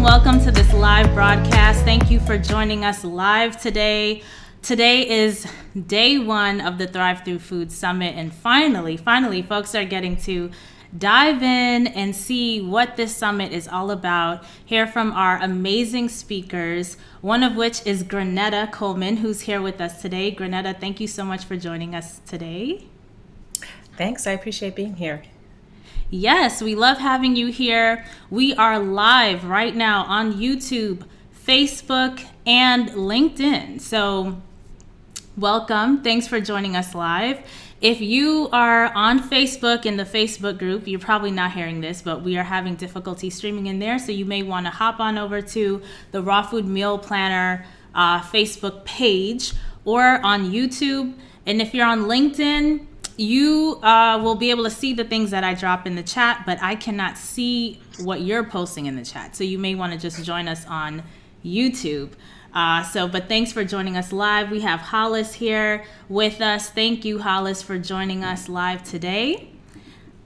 Welcome to this live broadcast. Thank you for joining us live today. Today is day one of the Thrive Through Food Summit, and finally, folks are getting to dive in and see what this summit is all about, hear from our amazing speakers, one of which is Granetta Coleman, who's here with us today. Granetta, thank you so much for joining us today. Thanks, I appreciate being here. Yes, we love having you here. We are live right now on YouTube, Facebook, and LinkedIn. So welcome. Thanks for joining us live. If you are on Facebook in the Facebook group, you're probably not hearing this, but we are having difficulty streaming in there. So you may want to hop on over to the Raw Food Meal Planner Facebook page or on YouTube. And if you're on LinkedIn, you will be able to see the things that I drop in the chat, but I cannot see what you're posting in the chat. So you may want to just join us on YouTube. But thanks for joining us live. We have Hollis here with us. Thank you, Hollis, for joining us live today.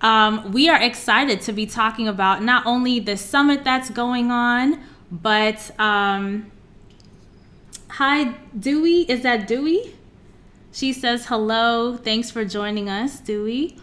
We are excited to be talking about not only the summit that's going on, but hi, Dewey. Is that Dewey? She says, hello, thanks for joining us, Dewey.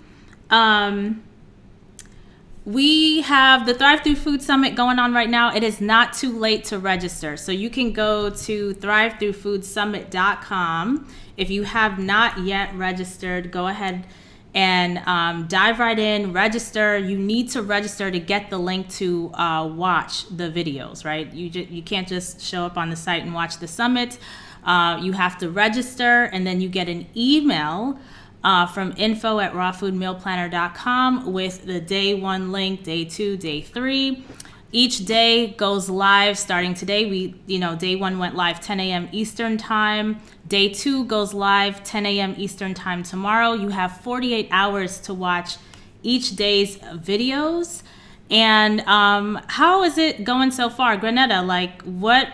We have the Thrive Through Food Summit going on right now. It is not too late to register. So you can go to thrivethroughfoodsummit.com. If you have not yet registered, go ahead and dive right in, register. You need to register to get the link to watch the videos, right? You can't just show up on the site and watch the summit. You have to register, and then you get an email from info@rawfoodmealplanner.com with the day one link, day two, day three. Each day goes live starting today. Day one went live 10 a.m. Eastern time. Day two goes live 10 a.m. Eastern time tomorrow. You have 48 hours to watch each day's videos. And how is it going so far? Granetta, what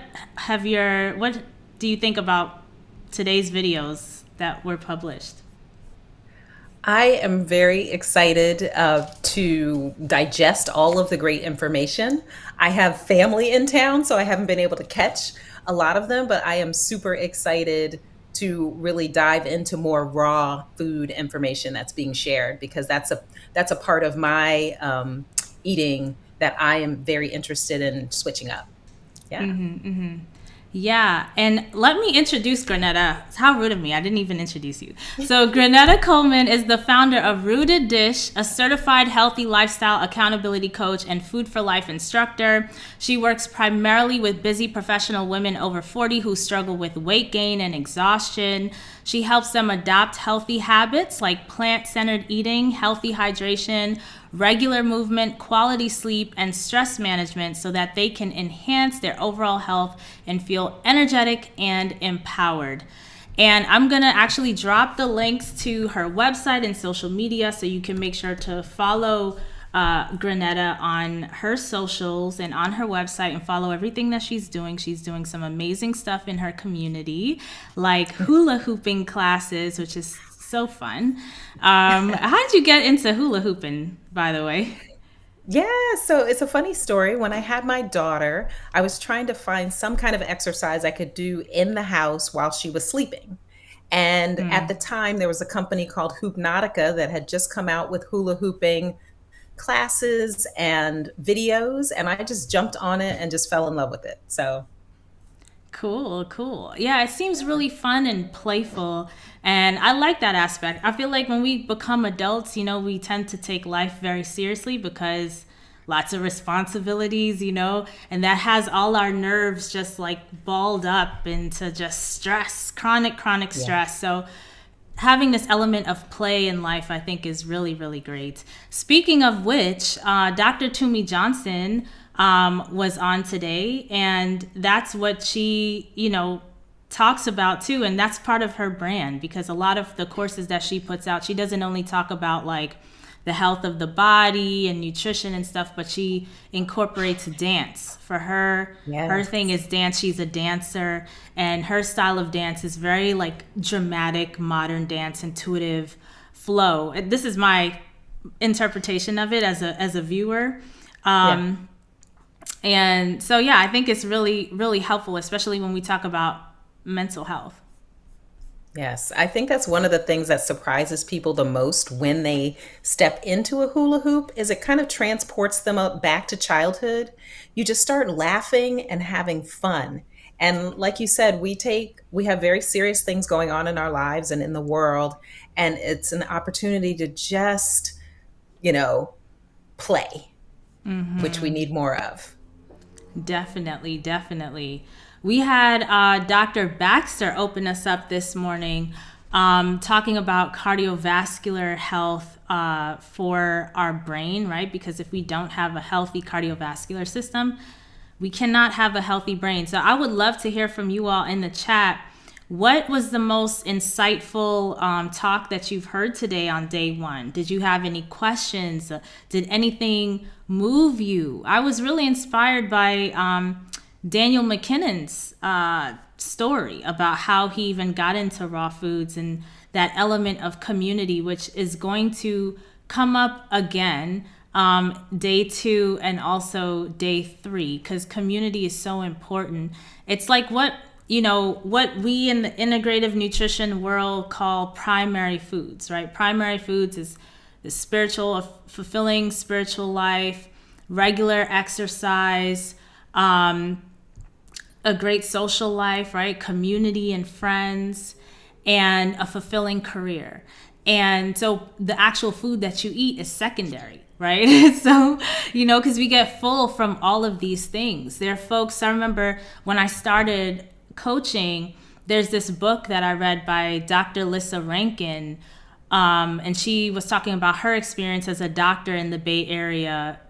do you think about today's videos that were published? I am very excited to digest all of the great information. I have family in town, so I haven't been able to catch a lot of them, but I am super excited to really dive into more raw food information that's being shared, because that's a part of my eating that I am very interested in switching up. Yeah. Mm-hmm, mm-hmm. Yeah, and let me introduce Granetta. How rude of me, I didn't even introduce you. So Granetta Coleman is the founder of Rooted Dish, a certified healthy lifestyle accountability coach and food for life instructor. She works primarily with busy professional women over 40 who struggle with weight gain and exhaustion. She helps them adopt healthy habits like plant-centered eating, healthy hydration, regular movement, quality sleep, and stress management so that they can enhance their overall health and feel energetic and empowered. And I'm going to actually drop the links to her website and social media so you can make sure to follow Granetta on her socials and on her website and follow everything that she's doing. She's doing some amazing stuff in her community, like hula hooping classes, which is so fun. How did you get into hula hooping, by the way? Yeah, so it's a funny story. When I had my daughter, I was trying to find some kind of exercise I could do in the house while she was sleeping. And at the time, there was a company called Hoopnotica that had just come out with hula hooping classes and videos, and I just jumped on it and just fell in love with it. So Cool. Yeah, it seems really fun and playful, and I like that aspect. I feel like when we become adults, we tend to take life very seriously because lots of responsibilities, and that has all our nerves just like balled up into just stress, chronic stress. So having this element of play in life, I think, is really, really great. Speaking of which, Dr. Toomey Johnson was on today, and that's what she, talks about too. And that's part of her brand, because a lot of the courses that she puts out, she doesn't only talk about like the health of the body and nutrition and stuff, but she incorporates dance. For her, her thing is dance. She's a dancer, and her style of dance is very like dramatic, modern dance, intuitive flow. This is my interpretation of it as a viewer. And so, yeah, I think it's really, really helpful, especially when we talk about mental health. Yes, I think that's one of the things that surprises people the most when they step into a hula hoop is it kind of transports them up back to childhood. You just start laughing and having fun. And like you said, we have very serious things going on in our lives and in the world, and it's an opportunity to just, you know, play, which we need more of. Definitely, definitely. We had Dr. Baxter open us up this morning talking about cardiovascular health for our brain, right? Because if we don't have a healthy cardiovascular system, we cannot have a healthy brain. So I would love to hear from you all in the chat. What was the most insightful talk that you've heard today on day one? Did you have any questions? Did anything move you? I was really inspired by Daniel McKinnon's story about how he even got into raw foods and that element of community, which is going to come up again day 2 and also day 3, because community is so important. It's like what we in the integrative nutrition world call primary foods, right? Primary foods is the spiritual, fulfilling spiritual life, regular exercise, a great social life, right? Community and friends, and a fulfilling career. And so the actual food that you eat is secondary, right? So, because we get full from all of these things. There are folks, I remember when I started coaching, there's this book that I read by Dr. Lissa Rankin, and she was talking about her experience as a doctor in the Bay Area,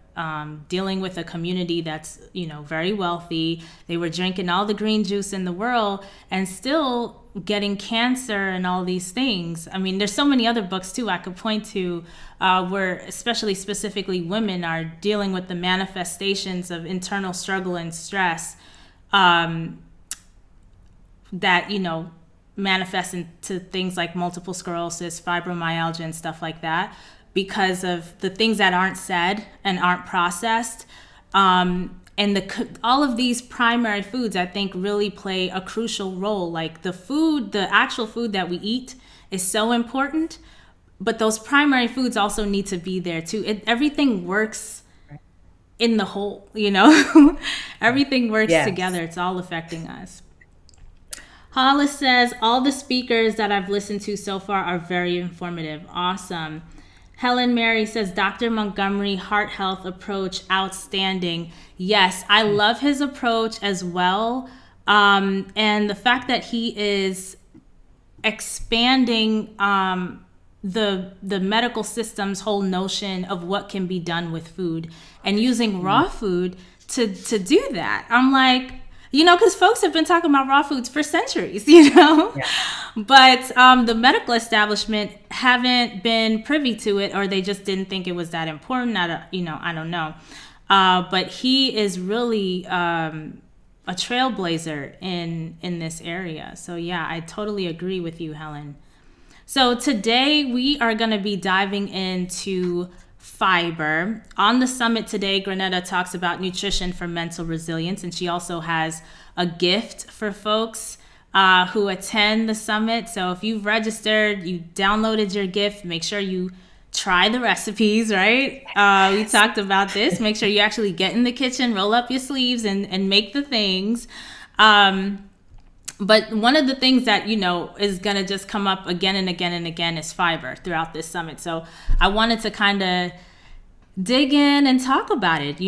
dealing with a community that's very wealthy. They were drinking all the green juice in the world and still getting cancer and all these things. I mean, there's so many other books too I could point to where especially specifically women are dealing with the manifestations of internal struggle and stress that manifest into things like multiple sclerosis, fibromyalgia, and stuff like that, because of the things that aren't said and aren't processed. And all of these primary foods, I think, really play a crucial role. Like the actual food that we eat is so important, but those primary foods also need to be there too. Everything works in the whole, everything works Yes. together. It's all affecting us. Hollis says, all the speakers that I've listened to so far are very informative. Awesome. Helen Mary says, Dr. Montgomery, heart health approach, outstanding. Yes, I love his approach as well. And the fact that he is expanding the medical system's whole notion of what can be done with food and using raw food to do that. I'm like, because folks have been talking about raw foods for centuries, Yeah. But the medical establishment haven't been privy to it, or they just didn't think it was that important. I don't know. But he is really a trailblazer in this area. So yeah, I totally agree with you, Helen. So today we are going to be diving into fiber. On the summit today, Granetta talks about nutrition for mental resilience, and she also has a gift for folks who attend the summit. So if you've registered, you downloaded your gift, make sure you try the recipes, right? We talked about this. Make sure you actually get in the kitchen, roll up your sleeves, and make the things. But one of the things that, is going to just come up again and again and again is fiber throughout this summit. So I wanted to kind of dig in and talk about it.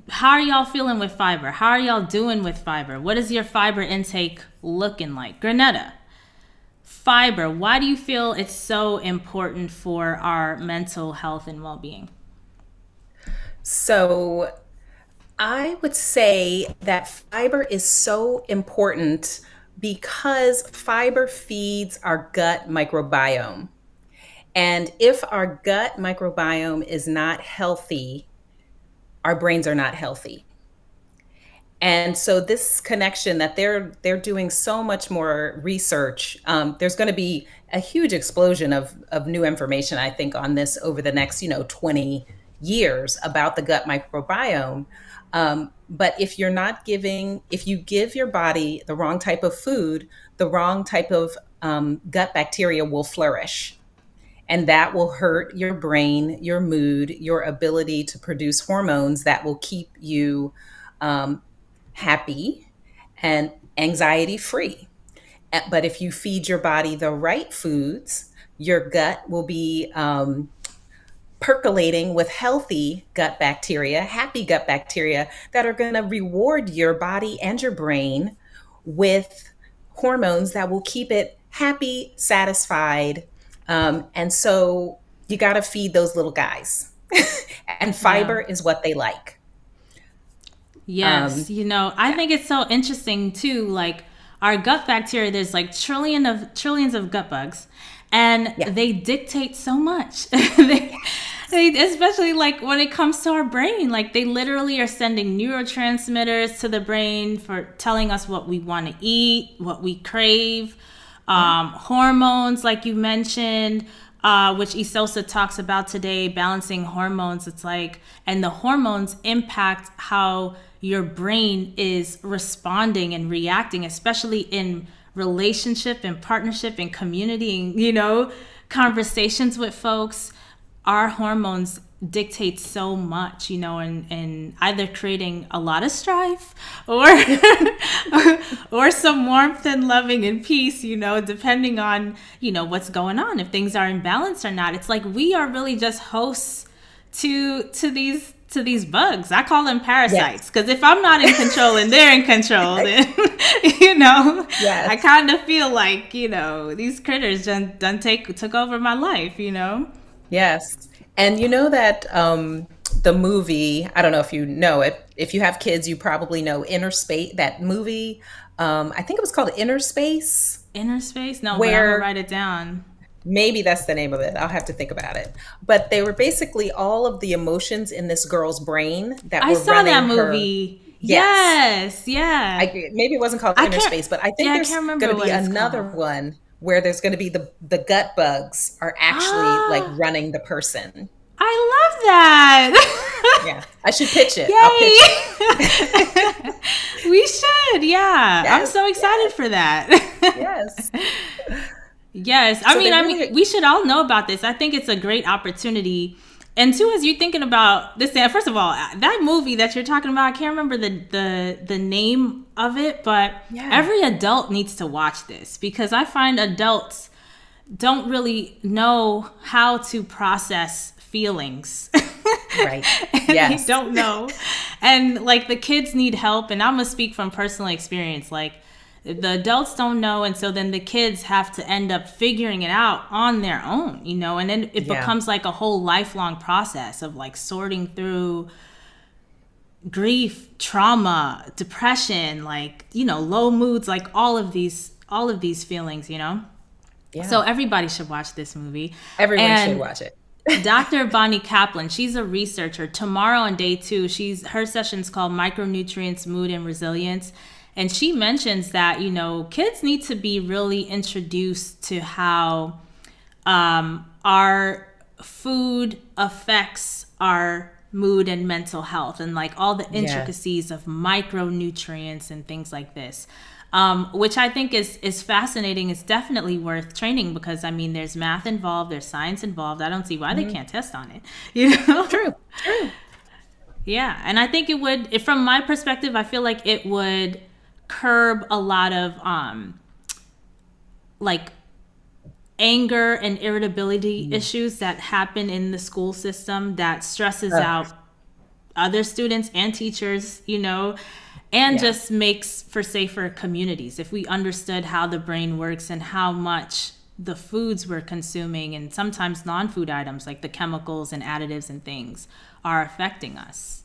How are y'all feeling with fiber? How are y'all doing with fiber? What is your fiber intake looking like? Granetta, fiber, why do you feel it's so important for our mental health and well-being? So I would say that fiber is so important because fiber feeds our gut microbiome. And if our gut microbiome is not healthy, our brains are not healthy. And so this connection that they're doing so much more research. There's going to be a huge explosion of new information, I think, on this over the next 20 years about the gut microbiome. But if you give your body the wrong type of food, the wrong type of gut bacteria will flourish. And that will hurt your brain, your mood, your ability to produce hormones that will keep you um, happy and anxiety free. But if you feed your body the right foods, your gut will be percolating with healthy gut bacteria, happy gut bacteria that are going to reward your body and your brain with hormones that will keep it happy, satisfied. And so you got to feed those little guys. And Yeah. fiber is what they like. Yes, Um, I think it's so interesting too. Like our gut bacteria, there's like trillions of gut bugs, and yeah. they dictate so much. Especially like when it comes to our brain, like they literally are sending neurotransmitters to the brain for telling us what we want to eat, what we crave, Yeah. hormones, like you mentioned, which Isosa talks about today, balancing hormones. It's like, and the hormones impact how your brain is responding and reacting, especially in relationship and partnership and community and, conversations with folks. Our hormones dictate so much, and either creating a lot of strife or or some warmth and loving and peace, depending on, what's going on, if things are in balance or not. It's like we are really just hosts to these bugs. I call them Yes. parasites because if I'm not in control and they're in control, then I Yes. kind of feel like these critters done took over my life. Yes. And you know that the movie, I don't know if you know it. If you have kids, you probably know Inner Space, that movie. I think it was called Inner Space, Inner space? No, but I'm gonna where write it down. maybe that's the name of it. I'll have to think about it. But they were basically all of the emotions in this girl's brain that I were saw that running her. movie. Yes. Yes, yeah. Maybe it wasn't called I Inner can't. Space, but I think Yeah, I there's can't going remember to be what it's another called. one where there's going to be the gut bugs are actually like Ah, running the person. I love that. Yeah. I should pitch it. I'll pitch it. Yay! We should. Yeah, I'm Yes. so excited Yes. for that. Yes. Yes, I So mean, they I mean, really, we should all know about this. I think it's a great opportunity. And two, as you're thinking about this, first of all, that movie that you're talking about, I can't remember the name of it, but yeah, every adult needs to watch this because I find adults don't really know how to process feelings. right. And they Yes. don't know. And like the kids need help. And I'm going to speak from personal experience. Like the adults don't know. And so then the kids have to end up figuring it out on their own, and then it Yeah. becomes like a whole lifelong process of like sorting through grief, trauma, depression, like, low moods, like all of these feelings. So Yeah. everybody should watch this movie. Everyone should And watch it. Dr. Bonnie Kaplan, she's a researcher. Tomorrow on day 2, her session's called Micronutrients, Mood, and Resilience. And she mentions that, kids need to be really introduced to how our food affects our mood and mental health and like all the Yes. intricacies of micronutrients and things like this. Which I think is fascinating. It's definitely worth training because I mean, there's math involved, there's science involved. I don't see why they can't test on it. You know? True. True. Yeah, and I think it would. From my perspective, I feel like it would curb a lot of like anger and irritability issues that happen in the school system that stresses Uh, out other students and teachers, and yeah. just makes for safer communities if we understood how the brain works and how much the foods we're consuming and sometimes non-food items like the chemicals and additives and things are affecting us.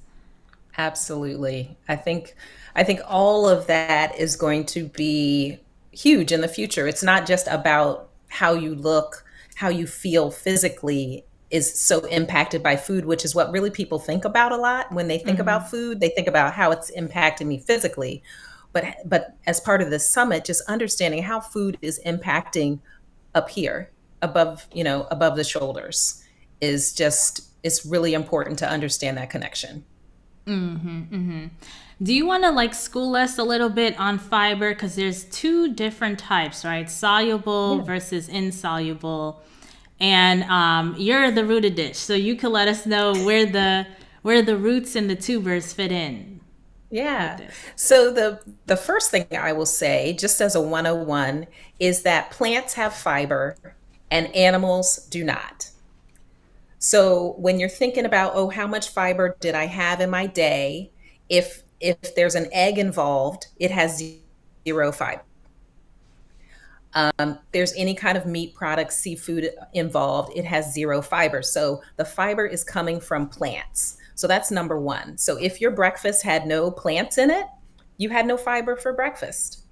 Absolutely. I think all of that is going to be huge in the future. It's not just about how you look, how you feel physically is so impacted by food, which is what really people think about a lot. When they think about food, they think about how it's impacting me physically. But as part of this summit, just understanding how food is impacting up here, above the shoulders, is just it's really important to understand that connection. Do you want to like school us a little bit on fiber? Because there's two different types, right? Soluble Yeah. versus insoluble. And you're the rooted dish, so you can let us know where the roots and the tubers fit in with Yeah. this. So the first thing I will say, just as a 101, is that plants have fiber and animals do not. So when you're thinking about, oh, how much fiber did I have in my day? If there's an egg involved, it has zero fiber. There's any kind of meat product, seafood involved, it has zero fiber. So the fiber is coming from plants. So that's number one. So if your breakfast had no plants in it, you had no fiber for breakfast.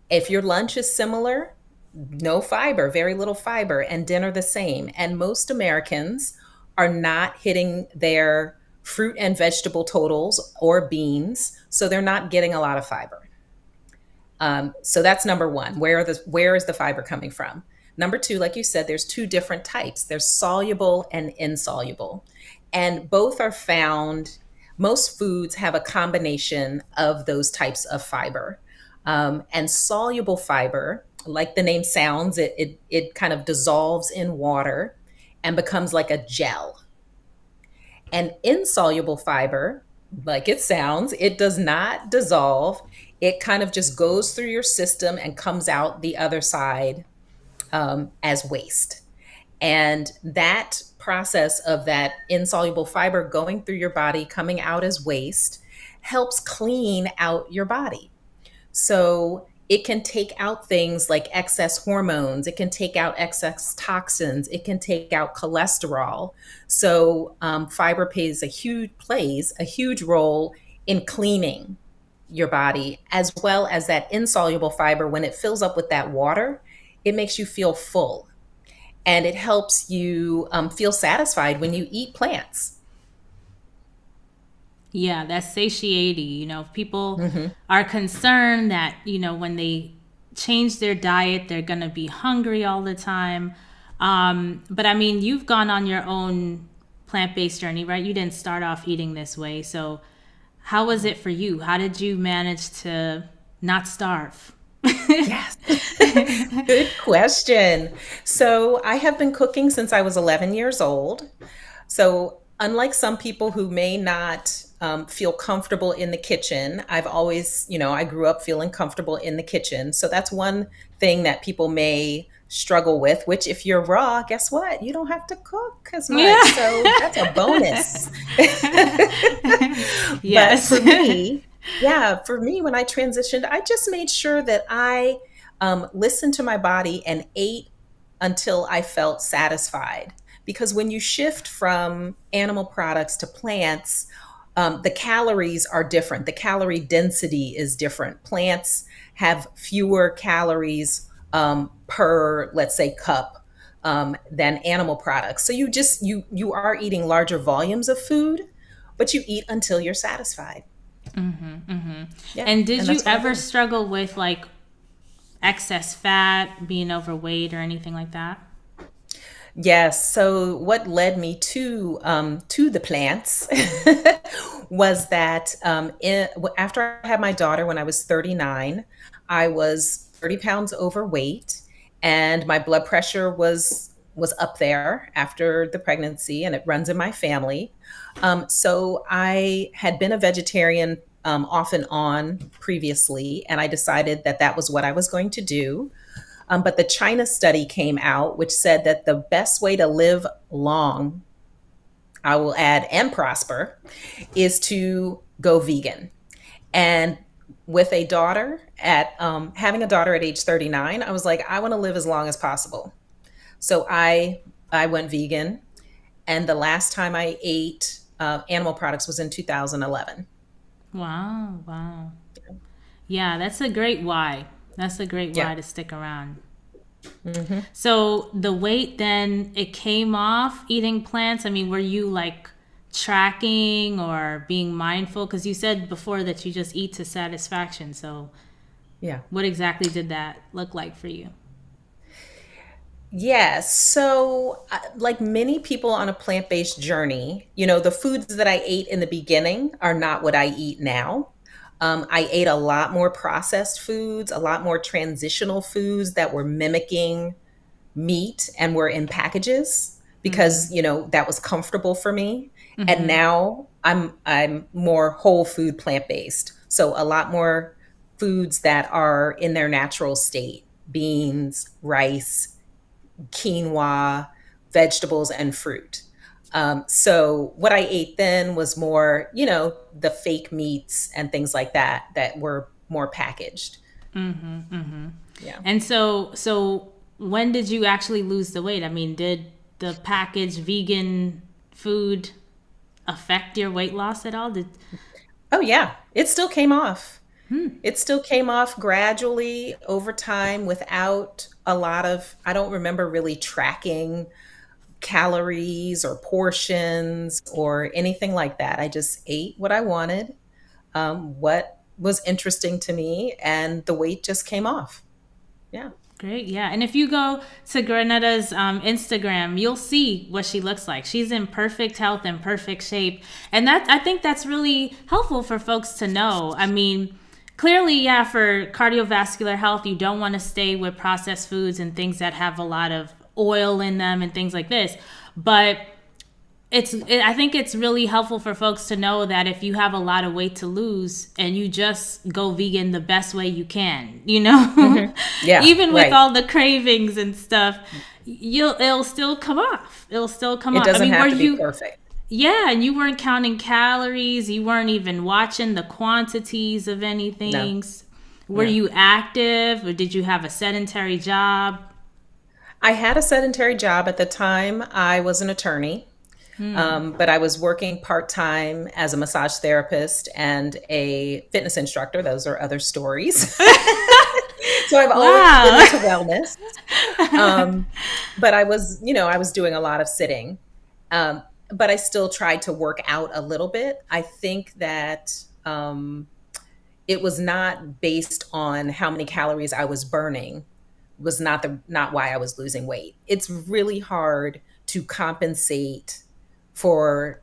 If your lunch is similar, no fiber, very little fiber, and dinner the same. And most Americans are not hitting their fruit and vegetable totals or beans, so they're not getting a lot of fiber. So that's number one. Where is the fiber coming from? Number two, like you said, there's two different types. There's soluble and insoluble, and both are found. Most foods have a combination of those types of fiber, and soluble fiber, like the name sounds, it kind of dissolves in water and becomes like a gel. And insoluble fiber, like it sounds, it does not dissolve. It kind of just goes through your system and comes out the other side as waste. And that process of that insoluble fiber going through your body, coming out as waste, helps clean out your body. So it can take out things like excess hormones, it can take out excess toxins, it can take out cholesterol. So fiber plays a huge role in cleaning your body, as well as that insoluble fiber. When it fills up with that water, it makes you feel full, and it helps you feel satisfied when you eat plants. Yeah, that's satiety. If people are concerned that, when they change their diet, they're going to be hungry all the time. But I mean, you've gone on your own plant based journey, right? You didn't start off eating this way. So, how was it for you? How did you manage to not starve? Yes. Good question. So I have been cooking since I was 11 years old. So, unlike some people who may not feel comfortable in the kitchen, I've always, I grew up feeling comfortable in the kitchen. So, that's one thing that people may struggle with, which, if you're raw, guess what? You don't have to cook as much. Yeah. So, that's a bonus. But Yes. for me, when I transitioned, I just made sure that I listened to my body and ate until I felt satisfied. Because when you shift from animal products to plants, the calories are different. The calorie density is different. Plants have fewer calories per, let's say, cup than animal products. So you are eating larger volumes of food, but you eat until you're satisfied. Yeah, And did and you that's what I ever did. struggle with like excess fat, being overweight, or anything like that? Yes. So what led me to the plants was that after I had my daughter when I was 39, I was 30 pounds overweight, and my blood pressure was up there after the pregnancy, and it runs in my family. So I had been a vegetarian off and on previously, and I decided that that was what I was going to do. But the China study came out, which said that the best way to live long, I will add, and prosper, is to go vegan. And with a daughter at having a daughter at age 39, I was like, I want to live as long as possible. So I went vegan, and the last time I ate animal products was in 2011. Wow, wow. Yeah, that's a great why. That's a great Yeah. why to stick around. Hmm. So the weight then it came off eating plants. I mean, were you like tracking or being mindful? Because you said before that you just eat to satisfaction. So Yeah. what exactly did that look like for you? Yes. So, like many people on a plant-based journey, the foods that I ate in the beginning are not what I eat now. I ate a lot more processed foods, a lot more transitional foods that were mimicking meat and were in packages because, that was comfortable for me. And Mm-hmm. now I'm more whole food plant-based. So a lot more foods that are in their natural state, beans, rice, quinoa, vegetables, and fruit. So what I ate then was more, the fake meats and things like that were more packaged. Mm-hmm. Mm-hmm. Yeah. And so when did you actually lose the weight? I mean, did the packaged vegan food affect your weight loss at all? Did Oh yeah, it still came off. It still came off gradually over time without a lot of, I don't remember really tracking calories or portions or anything like that. I just ate what I wanted, what was interesting to me, and the weight just came off. Yeah. Great, yeah. And if you go to Granetta's Instagram, you'll see what she looks like. She's in perfect health and perfect shape, and that I think that's really helpful for folks to know. I mean, clearly, yeah, for cardiovascular health, you don't want to stay with processed foods and things that have a lot of oil in them and things like this. But I think it's really helpful for folks to know that if you have a lot of weight to lose and you just go vegan the best way you can, Yeah, even with right. all the cravings and stuff, it'll still come off. It'll still come It off. I doesn't mean, were have to be you? perfect. Yeah, and you weren't counting calories. You weren't even watching the quantities of No, anything. Were no. you active, or did you have a sedentary job? I had a sedentary job at the time. I was an attorney. But I was working part time as a massage therapist and a fitness instructor. Those are other stories. So I've always been Wow. into wellness. Um, but I was doing a lot of sitting. But I still tried to work out a little bit. I think that it was not based on how many calories I was burning, was not why I was losing weight. It's really hard to compensate for,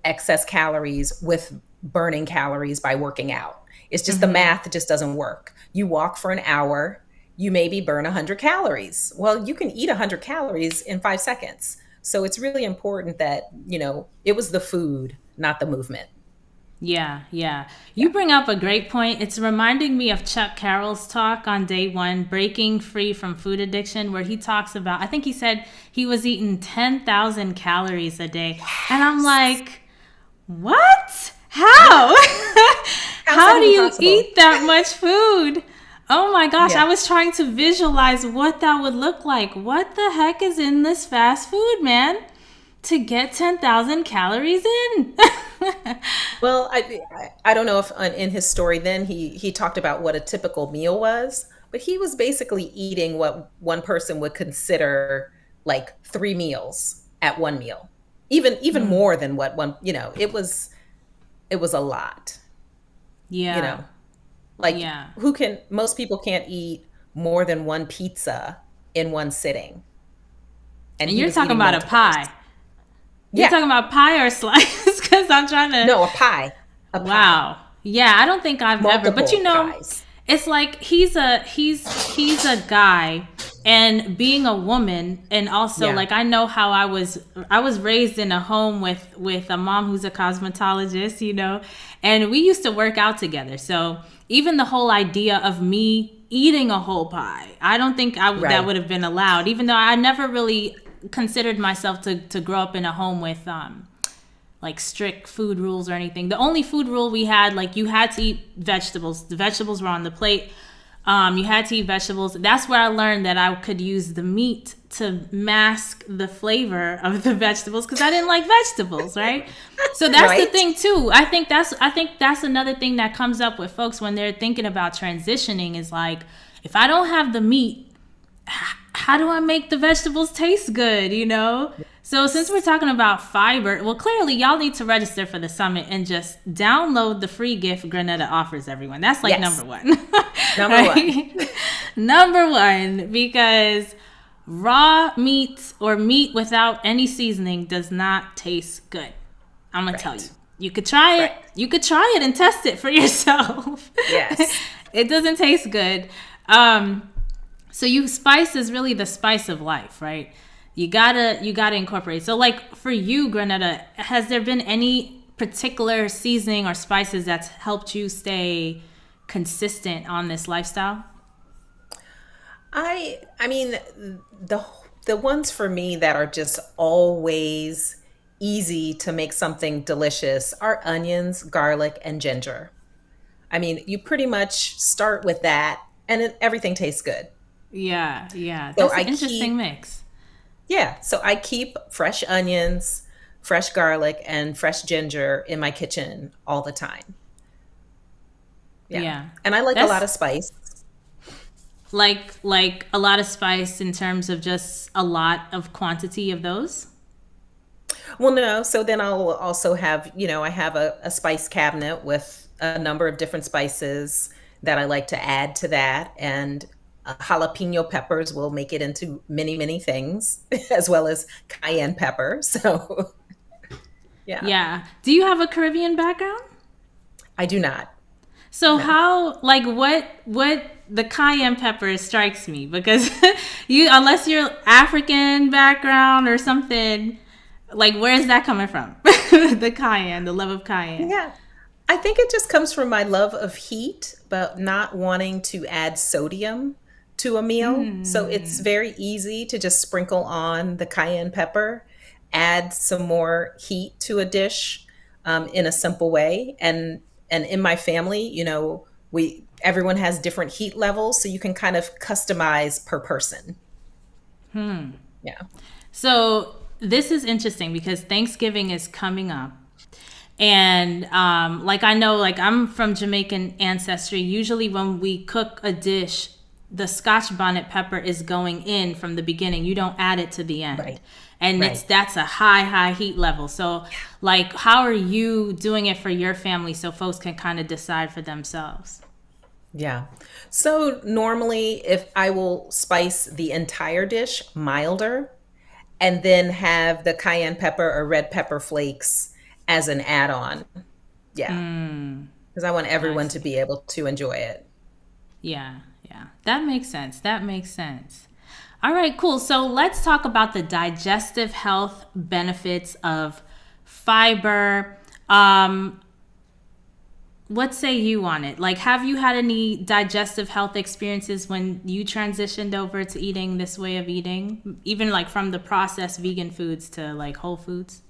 excess calories with burning calories by working out. It's just the Hmm. math just doesn't work. You walk for an hour, you maybe burn 100 calories. Well, you can eat 100 calories in 5 seconds. So it's really important that, it was the food, not the movement. Yeah, yeah. You Yeah. bring up a great point. It's reminding me of Chuck Carroll's talk on day one, Breaking Free from Food Addiction, where he talks about, I think he said he was eating 10,000 calories a day. And I'm Yes. like, what? How? How's that How do even you possible? eat that much food? Oh my gosh, Yeah. I was trying to visualize what that would look like. What the heck is in this fast food, man? To get 10,000 calories in? Well, I don't know if in his story then he talked about what a typical meal was, but he was basically eating what one person would consider like three meals at one meal. Even more than what one, it was a lot, you Yeah, know. Like yeah. most people can't eat more than one pizza in one sitting, and And he you're was talking eating about a multiples. pie. You're Yeah. talking about pie or slice? Because I'm trying to. No, a pie. A pie. Wow. Yeah, I don't think I've ever. But Multiple pies. it's like he's a guy, and being a woman, and also Yeah. like I know how I was raised in a home with a mom who's a cosmetologist, and we used to work out together. So even the whole idea of me eating a whole pie, I don't think that Right. would have been allowed. Even though I never really considered myself to grow up in a home with like strict food rules or anything. The only food rule we had, like you had to eat vegetables. The vegetables were on the plate. You had to eat vegetables. That's where I learned that I could use the meat to mask the flavor of the vegetables because I didn't like vegetables, right? So that's the Right. thing too. I think that's another thing that comes up with folks when they're thinking about transitioning is like, if I don't have the meat, how do I make the vegetables taste good, So since we're talking about fiber, well, clearly y'all need to register for the summit and just download the free gift Granetta offers everyone. That's like Yes. number one. Number one. Right? Number one, because raw meat or meat without any seasoning does not taste good. I'm gonna tell you. Right. You could try it. Right. You could try it and test it for yourself. Yes. It doesn't taste good. So spice is really the spice of life, right? You gotta incorporate. So like for you, Granetta, has there been any particular seasoning or spices that's helped you stay consistent on this lifestyle? I mean, the ones for me that are just always easy to make something delicious are onions, garlic, and ginger. I mean, you pretty much start with that and everything tastes good. Yeah, yeah. So That's an I interesting keep, mix. yeah, so I keep fresh onions, fresh garlic, and fresh ginger in my kitchen all the time. Yeah. Yeah. And I like a lot That's of spice. like a lot of spice in terms of just a lot of quantity of those. Well, no. So then I'll also have, I have a spice cabinet with a number of different spices that I like to add to that. And jalapeno peppers will make it into many, many things, as well as cayenne pepper. So, yeah, Yeah. Do you have a Caribbean background? I do not. So No. how like what the cayenne pepper strikes me because you unless you're African background or something, like where is that coming from? The cayenne, the love of cayenne. Yeah. I think it just comes from my love of heat, but not wanting to add sodium to a meal. So it's very easy to just sprinkle on the cayenne pepper, add some more heat to a dish in a simple way. And in my family, we everyone has different heat levels, so you can kind of customize per person. Yeah. So this is interesting because Thanksgiving is coming up. And like I know, like I'm from Jamaican ancestry. Usually, when we cook a dish, the Scotch bonnet pepper is going in from the beginning. You don't add it to the end, Right. and Right. that's a high heat level. So, like, how are you doing it for your family so folks can kind of decide for themselves? Yeah. So normally, if I will spice the entire dish milder and then have the cayenne pepper or red pepper flakes as an add-on. Yeah. Because I want I everyone to see. be able to enjoy it. Yeah, yeah. That makes sense. That makes sense. All right, cool. So let's talk about the digestive health benefits of fiber. What say you on it? Like, have you had any digestive health experiences when you transitioned over to eating this way of eating? Even like from the processed vegan foods to like whole foods?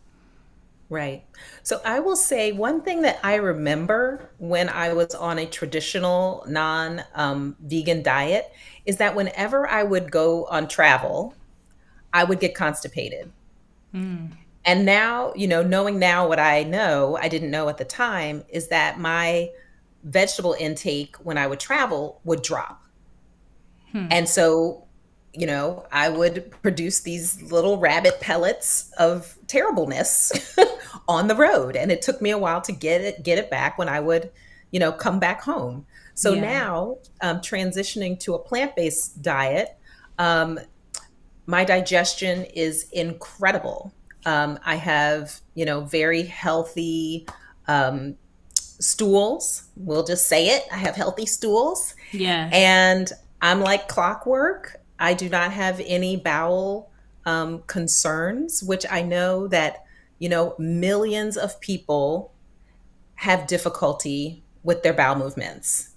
Right. So I will say one thing that I remember when I was on a traditional non vegan diet is that whenever I would go on travel, I would get constipated. And now, knowing now what I know, I didn't know at the time, is that my vegetable intake when I would travel would drop. And so, I would produce these little rabbit pellets of terribleness on the road. And it took me a while to get it back when I would, come back home. So Yeah. now, transitioning to a plant-based diet, um, my digestion is incredible. I have, very healthy stools. We'll just say it. I have healthy stools. Yes. And I'm like clockwork. I do not have any bowel concerns, which I know that, millions of people have difficulty with their bowel movements.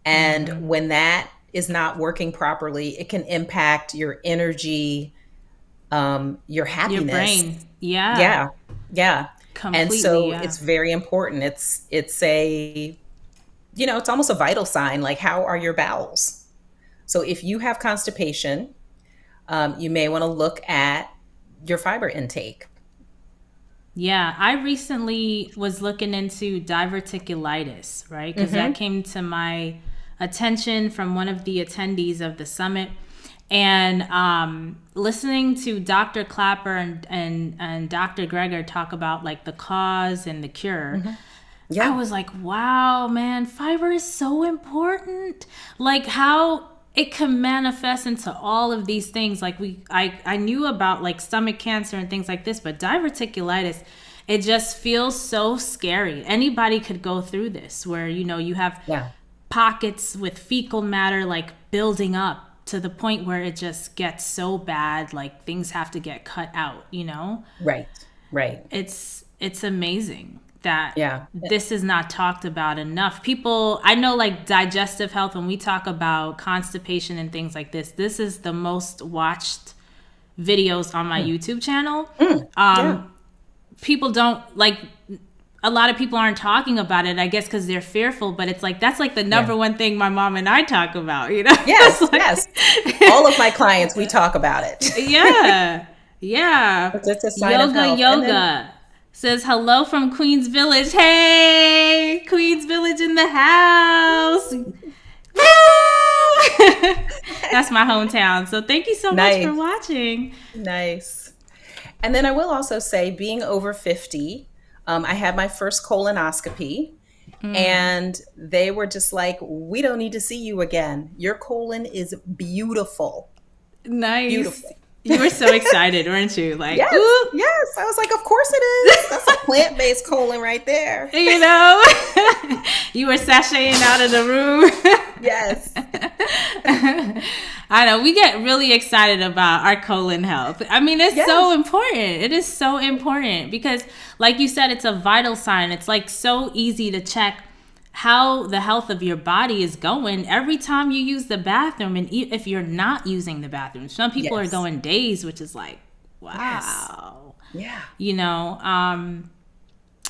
And when that is not working properly, it can impact your energy, your Your happiness. brain. Yeah. Yeah. Yeah. And Completely. so Yeah. it's very important. It's almost a vital sign. Like, how are your bowels? So if you have constipation, you may want to look at your fiber intake. Yeah, I recently was looking into diverticulitis, right? Because that Hmm. came to my attention from one of the attendees of the summit. And listening to Dr. Clapper and Dr. Greger talk about like the cause and the cure, I Yeah. was like, wow, man, fiber is so important. Like, how it can manifest into all of these things. Like I knew about like stomach cancer and things like this, but diverticulitis, it just feels so scary. Anybody could go through this where, you have Yeah. pockets with fecal matter like building up to the point where it just gets so bad, like things have to get cut out. Right. Right. It's amazing that Yeah. this is not talked about enough. People, I know, like digestive health, when we talk about constipation and things like this is the most watched videos on my YouTube channel. Yeah. People don't like, a lot of people aren't talking about it, I guess, because they're fearful, but it's like, that's like the number one thing my mom and I talk about, Yes. Like, Yes. All of my clients, we talk about it. yeah. Yeah. It's a sign of health. Yoga says hello from Queens Village. Hey, Queens Village in the house. That's my hometown. So thank you so much for watching. Nice. And then I will also say, being over 50, I had my first colonoscopy, and they were just like, we don't need to see you again. Your colon is beautiful. Nice. Beautiful. You were so excited, weren't you? Like, yes, ooh. yes. I was like, of course it is. That's a plant-based colon right there. You were sashaying out of the room. Yes. I know. We get really excited about our colon health. I mean, it's so important. It is so important because, like you said, it's a vital sign. It's like so easy to check how the health of your body is going every time you use the bathroom, and if you're not using the bathroom. Some people are going days, which is like, wow. Yeah.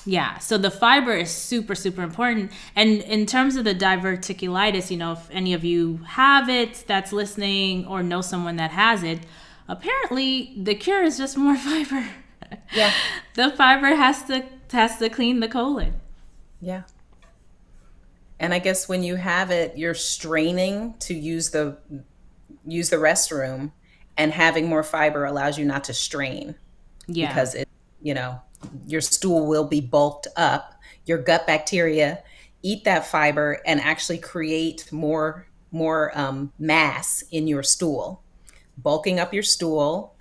Yeah, so the fiber is super, super important. And in terms of the diverticulitis, if any of you have it that's listening or know someone that has it, apparently the cure is just more fiber. Yeah. The fiber has to clean the colon. Yeah. And I guess when you have it, you're straining to use the restroom, and having more fiber allows you not to strain. Yeah. Because your stool will be bulked up. Your gut bacteria eat that fiber and actually create more mass in your stool, bulking up your stool,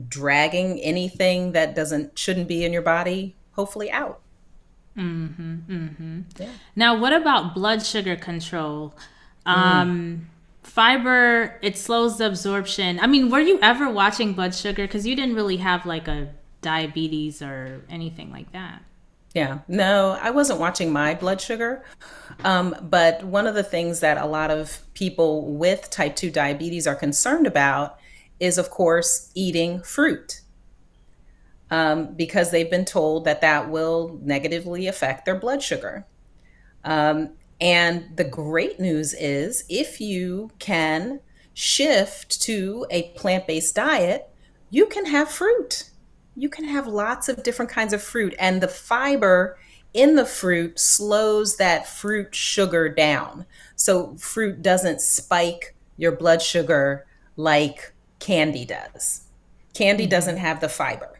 dragging anything that shouldn't be in your body, hopefully out. Yeah. Now, what about blood sugar control? Fiber, it slows the absorption. I mean, were you ever watching blood sugar? Because you didn't really have like a diabetes or anything like that. Yeah, no, I wasn't watching my blood sugar. But one of the things that a lot of people with type 2 diabetes are concerned about is, of course, eating fruit. Because they've been told that will negatively affect their blood sugar. And the great news is, if you can shift to a plant-based diet, you can have fruit. You can have lots of different kinds of fruit, and the fiber in the fruit slows that fruit sugar down. So fruit doesn't spike your blood sugar like candy does. Candy doesn't have the fiber.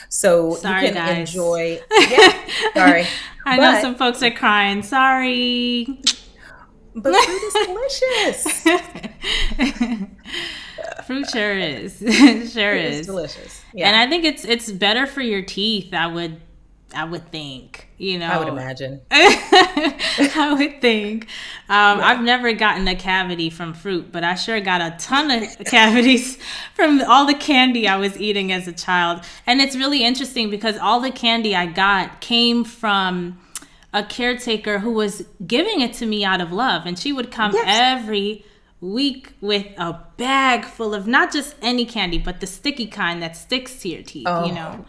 So sorry, you can guys. enjoy. Yeah, sorry. I know some folks are crying. Sorry. But fruit is delicious. Fruit sure is. Sure It is. delicious. Yeah. And I think it's better for your teeth, I would think, I would imagine. I would think. I've never gotten a cavity from fruit, but I sure got a ton of cavities from all the candy I was eating as a child. And it's really interesting because all the candy I got came from a caretaker who was giving it to me out of love. And she would come every week with a bag full of not just any candy, but the sticky kind that sticks to your teeth,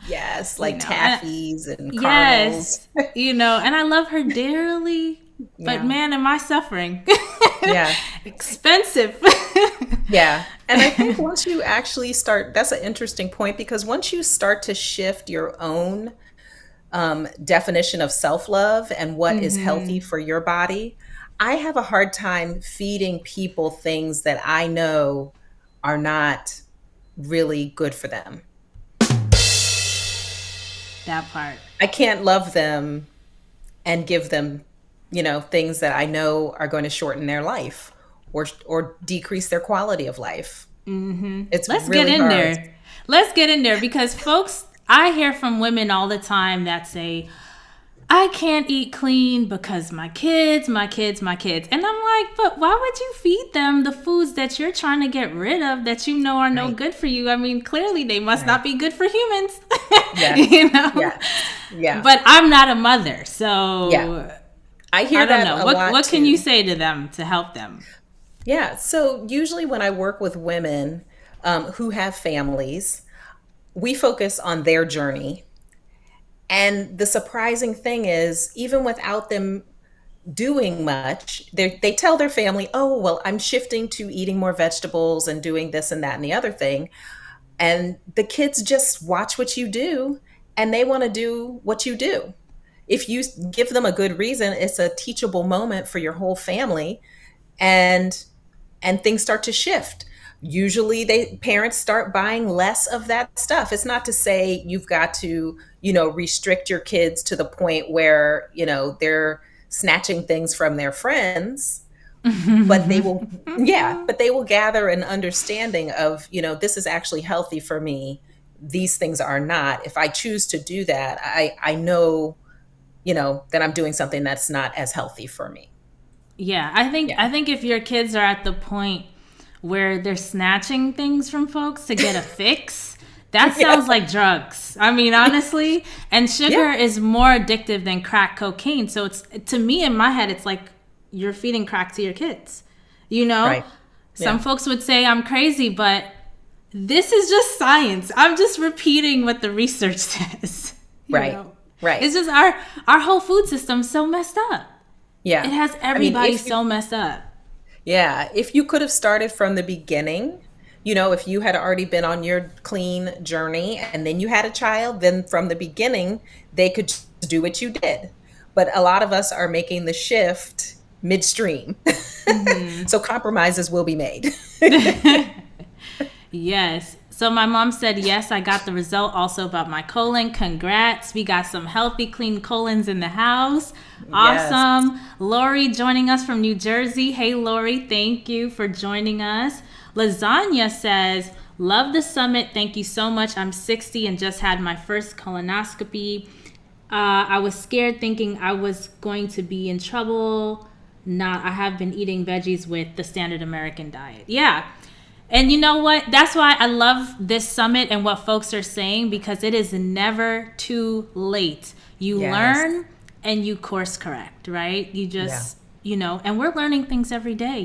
Yes, like taffies and caramels. Yes, and I love her dearly, but man, am I suffering. Yeah. Expensive. Yeah. And I think once you actually start, that's an interesting point, because once you start to shift your own definition of self-love and what is healthy for your body, I have a hard time feeding people things that I know are not really good for them. That part. I can't love them and give them, things that I know are going to shorten their life, or decrease their quality of life. It's Let's get really in hard. there. Let's get in there because folks, I hear from women all the time that say, I can't eat clean because my kids, my kids, my kids. And I'm like, but why would you feed them the foods that you're trying to get rid of that you know are no Right. good for you? I mean, clearly they must not Right. be good for humans. Yes. You know? Yes. Yeah. But I'm not a mother, so Yeah. I hear I don't that know. a What lot what can you too. say to them to help them? Yeah. So usually when I work with women who have families, we focus on their journey. And the surprising thing is, even without them doing much, they tell their family, oh, well, I'm shifting to eating more vegetables and doing this and that and the other thing. And the kids just watch what you do and they want to do what you do. If you give them a good reason, it's a teachable moment for your whole family, and things start to shift. Usually they parents start buying less of that stuff. It's not to say you've got to, restrict your kids to the point where, they're snatching things from their friends, but they will, yeah, but they will gather an understanding of, this is actually healthy for me. These things are not. If I choose to do that, I know, that I'm doing something that's not as healthy for me. Yeah, I think if your kids are at the point where they're snatching things from folks to get a fix, that sounds like drugs. I mean, honestly, and sugar Yeah. is more addictive than crack cocaine. So it's, to me, in my head, it's like you're feeding crack to your kids. You know, Right. some Yeah. folks would say I'm crazy, but this is just science. I'm just repeating what the research says. You Right. know, Right. it's just our whole food system's so messed up. Yeah. It has I mean, everybody so messed up. yeah, if you could have started from the beginning, if you had already been on your clean journey and then you had a child, then from the beginning, they could just do what you did. But a lot of us are making the shift midstream. So compromises will be made. Yes. So my mom said, yes, I got the result also about my colon. Congrats. We got some healthy, clean colons in the house. Yes. Awesome. Lori joining us from New Jersey. Hey, Lori, thank you for joining us. Lasagna says, love the summit. Thank you so much. I'm 60 and just had my first colonoscopy. I was scared thinking I was going to be in trouble. I have been eating veggies with the standard American diet. Yeah. And you know what? That's why I love this summit and what folks are saying, because it is never too late. You Yes. learn and you course correct, right? You just, and we're learning things every day,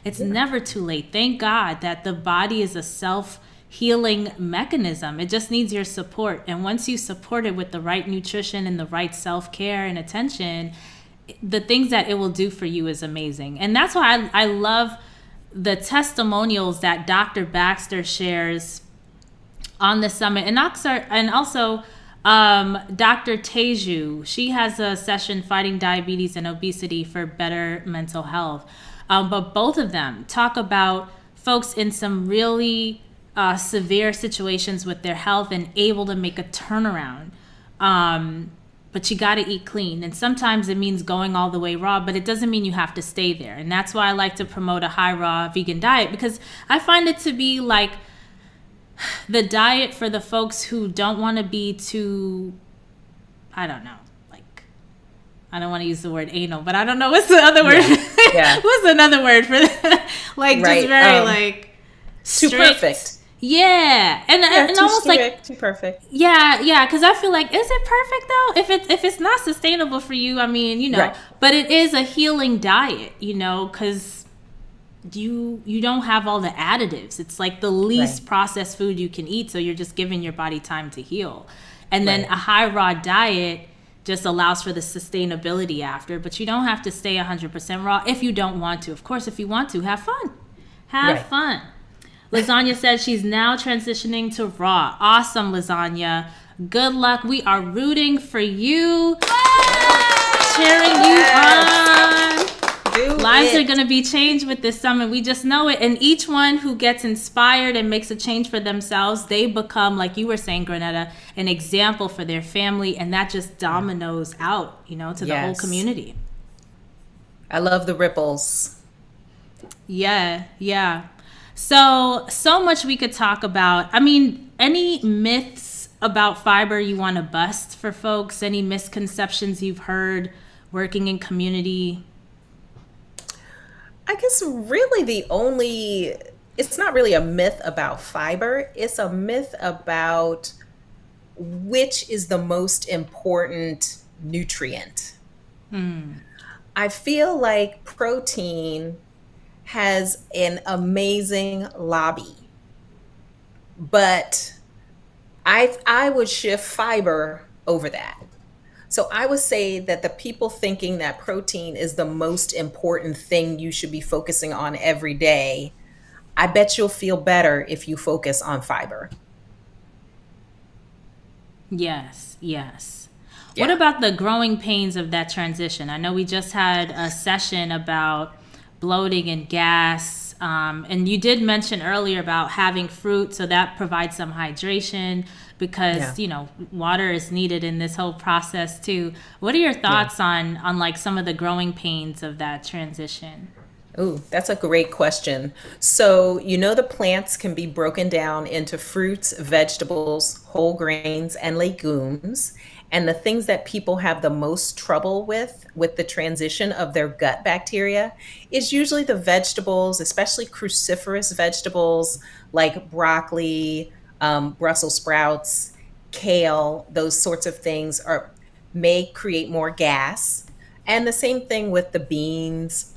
It's never too late. Thank God that the body is a self-healing mechanism. It just needs your support. And once you support it with the right nutrition and the right self-care and attention, the things that it will do for you is amazing. And that's why I love the testimonials that Dr. Baxter shares on the summit, and also Dr. Teju. She has a session, Fighting Diabetes and Obesity for Better Mental Health. But both of them talk about folks in some really severe situations with their health and able to make a turnaround. But you got to eat clean. And sometimes it means going all the way raw, but it doesn't mean you have to stay there. And that's why I like to promote a high raw vegan diet, because I find it to be like the diet for the folks who don't want to be too, I don't know, like, I don't want to use the word anal, but I don't know what's the other word. Yeah. What's another word for that? Like, Right. just very like Too strict. perfect. Yeah. And Too almost like, strict, too perfect. yeah, because I feel like, is it perfect though? If it's not sustainable for you, I mean, Right. but it is a healing diet, because you don't have all the additives. It's like the least Right. processed food you can eat, so you're just giving your body time to heal. And then Right. a high raw diet just allows for the sustainability after, but you don't have to stay 100% raw if you don't want to. Of course, if you want to, have fun. Have Right. fun. Lasagna said she's now transitioning to raw. Awesome, Lasagna. Good luck. We are rooting for you. Cheering you on. Lives are going to be changed with this summit. We just know it. And each one who gets inspired and makes a change for themselves, they become, like you were saying, Granetta, an example for their family. And that just dominoes out, to the whole Yes. community. I love the ripples. Yeah, yeah. So much we could talk about. I mean, any myths about fiber you want to bust for folks? Any misconceptions you've heard working in community? I guess really it's not really a myth about fiber, it's a myth about which is the most important nutrient. I feel like protein has an amazing lobby, but I would shift fiber over that. So I would say that the people thinking that protein is the most important thing you should be focusing on every day, I bet you'll feel better if you focus on fiber. Yes, yes. What Yeah. about the growing pains of that transition? I know we just had a session about bloating and gas. And you did mention earlier about having fruit, so that provides some hydration Yeah. because, water is needed in this whole process too. What are your Yeah. thoughts on like some of the growing pains of that transition? Ooh, that's a great question. So, the plants can be broken down into fruits, vegetables, whole grains, and legumes. And the things that people have the most trouble with the transition of their gut bacteria is usually the vegetables, especially cruciferous vegetables like broccoli, Brussels sprouts, kale, those sorts of things may create more gas. And the same thing with the beans,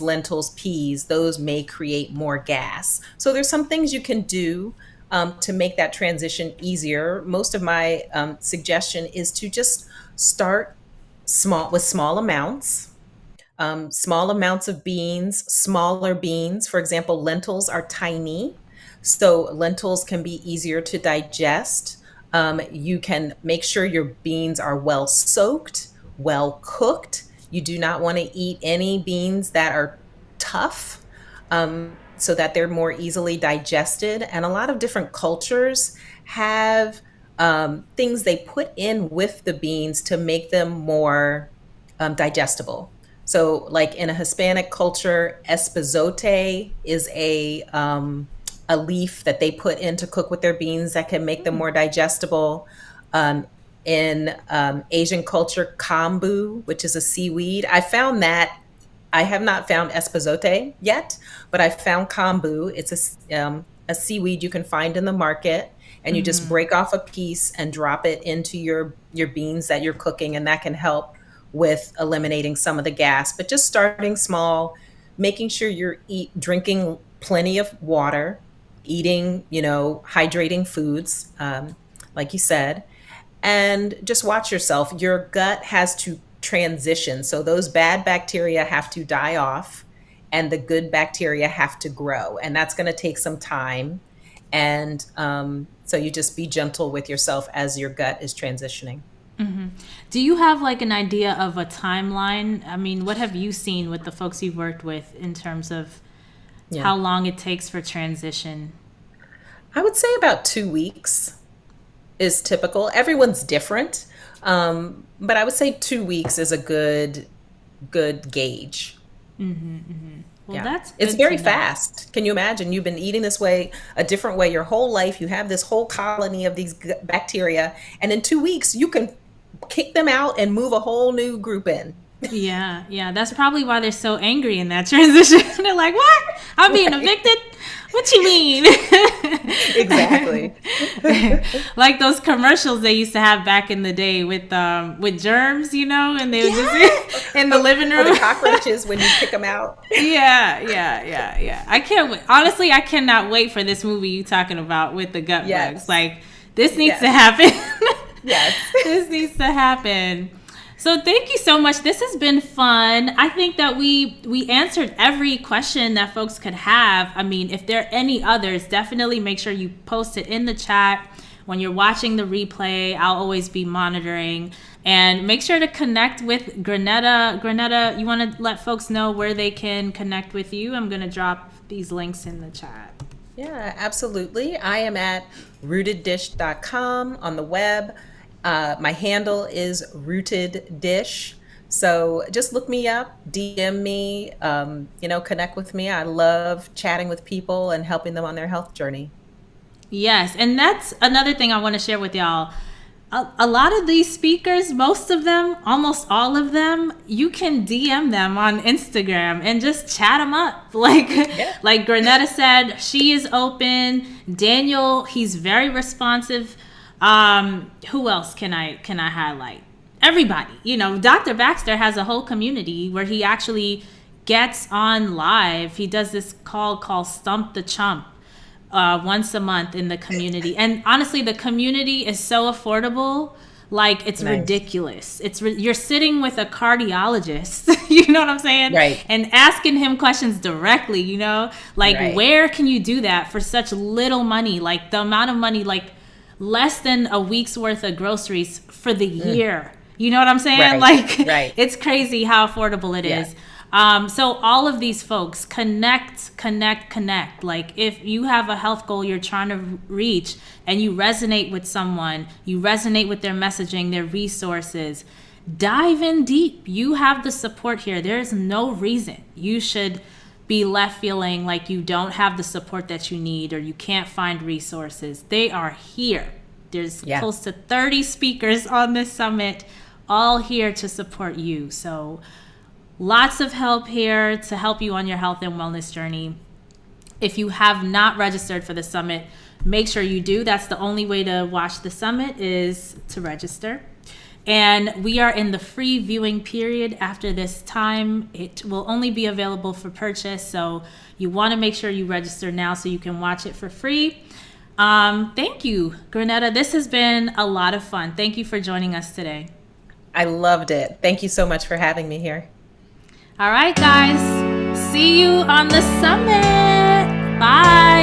lentils, peas, those may create more gas. So there's some things you can do to make that transition easier. Most of my suggestion is to just start small amounts. Small amounts of beans, smaller beans. For example, lentils are tiny, so lentils can be easier to digest. You can make sure your beans are well soaked, well cooked. You do not want to eat any beans that are tough, so that they're more easily digested. And a lot of different cultures have things they put in with the beans to make them more digestible. So, like in a Hispanic culture, espezote is a leaf that they put in to cook with their beans that can make them more digestible. Um, in Asian culture, kombu, which is a seaweed, I have not found espezote yet, but I found kombu. It's a seaweed you can find in the market, and you just break off a piece and drop it into your beans that you're cooking, and that can help with eliminating some of the gas. But just starting small, making sure you're drinking plenty of water, eating, hydrating foods, like you said, and just watch yourself. Your gut has to transition. So those bad bacteria have to die off and the good bacteria have to grow. And that's going to take some time. And so you just be gentle with yourself as your gut is transitioning. Do you have like an idea of a timeline? I mean, what have you seen with the folks you've worked with in terms of Yeah. how long it takes for transition? I would say about 2 weeks is typical. Everyone's different. But I would say 2 weeks is a good gauge. Well, Yeah. that's It's good to very know. fast. Can you imagine? You've been eating this way, a different way your whole life. You have this whole colony of these bacteria, and in 2 weeks, you can kick them out and move a whole new group in. Yeah, yeah. That's probably why they're so angry in that transition. They're like, "What? I'm being Right. evicted? What you mean?" Exactly. Like those commercials they used to have back in the day with germs, and they would Yeah. just in the living Or the room. cockroaches when you kick them out. Yeah, yeah, yeah, yeah. I can't wait. Honestly, I cannot wait for this movie you talking about with the gut bugs. Yes. Like, this needs to Yes. happen. Yes. This needs to happen. So thank you so much. This has been fun. I think that we answered every question that folks could have. I mean, if there are any others, definitely make sure you post it in the chat. When you're watching the replay, I'll always be monitoring. And make sure to connect with Granetta. Granetta, you want to let folks know where they can connect with you? I'm going to drop these links in the chat. Yeah, absolutely. I am at rooteddish.com on the web. My handle is rooteddish. So just look me up, DM me, connect with me. I love chatting with people and helping them on their health journey. Yes, and that's another thing I want to share with y'all. A lot of these speakers, most of them, almost all of them, you can DM them on Instagram and just chat them up. Yeah. Like Granetta said, she is open. Daniel, he's very responsive. Who else can I highlight? Everybody. Dr. Baxter has a whole community where he actually gets on live. He does this called Stump the Chump. Once a month in the community. And honestly, the community is so affordable. Like, it's Nice. ridiculous. You're sitting with a cardiologist, you know what I'm saying? Right. And asking him questions directly, like, Right. where can you do that for such little money? Like, the amount of money, like, less than a week's worth of groceries for the year. You know what I'm saying? Right. Like, Right. it's crazy how affordable it is. So all of these folks connect. Like, if you have a health goal you're trying to reach and you resonate with someone, you resonate with their messaging, their resources, dive in deep. You have the support here. There's no reason you should be left feeling like you don't have the support that you need or you can't find resources. They are here. There's close to 30 speakers on this summit, all here to support you. So lots of help here to help you on your health and wellness journey. If you have not registered for the summit, make sure you do. That's the only way to watch the summit, is to register. And we are in the free viewing period after this time. It will only be available for purchase. So you want to make sure you register now so you can watch it for free. Thank you, Granetta. This has been a lot of fun. Thank you for joining us today. I loved it. Thank you so much for having me here. All right, guys. See you on the summit. Bye.